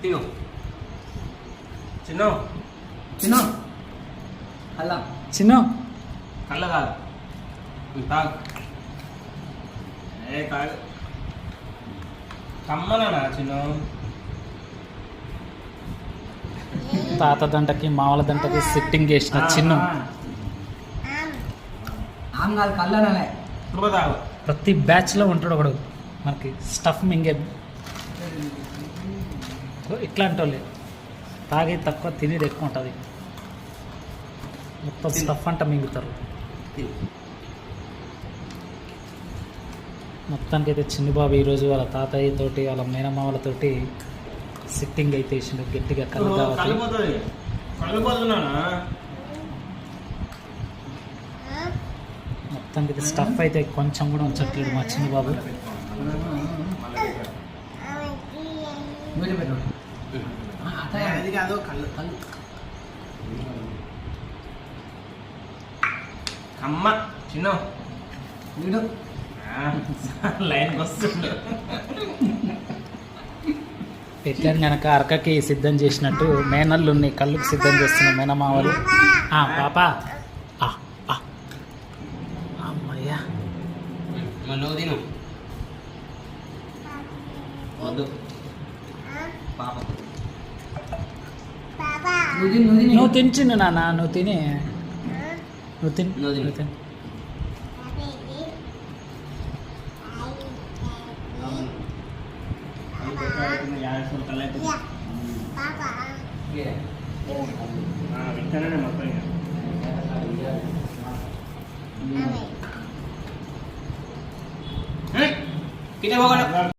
తిను చిన్న చిన్న అలా చిన్న కళ్ళ కాదు తాగు ఏ కాదు కమ్మనా చిన్న తాత దంటకి మామల దంటకి సిట్టింగ్ చేసిన చిన్న ఆమె కాదు కళ్ళనే ఇప్పుడు తాగు ప్రతి బ్యాచ్లో ఉంటాడు ఒకడు మనకి స్టఫ్ మింగే ఇట్లాంటి వాళ్ళు తాగేది తక్కువ తినేది ఎక్కువ ఉంటుంది మొత్తం స్టఫ్ అంట మింగుతారు మొత్తానికి అయితే చిన్నబాబు ఈరోజు వాళ్ళ తాతయ్య తోటి వాళ్ళ మేనమామలతోటి సిట్టింగ్ అయితే వేసిండు గట్టిగా కళ్ళు కావాలి కలిపోతుంది కలిపోతున్నానా మొత్తానికి అయితే స్టఫ్ అయితే కొంచెం కూడా ఉంచట్లేడు మా చిన్నబాబు అది కాదు కళ్ళు కళ్ళు కమ్మ చిన్న వీడు లైన్కి వస్తుంది పెట్టాను కనుక అరకకి సిద్ధం చేసినట్టు మేనల్లుని కళ్ళుకి సిద్ధం చేస్తున్న మేనమావలు పాప అమ్మయ్యా నువ్వు తిను వద్దు పాప నువ్వు తినిచిండు నాన్న నువ్వు తిని నువ్వు తిని నువ్వు తిను. నువ్వు తిని వింటానే మొత్తం కిటే పోగలడు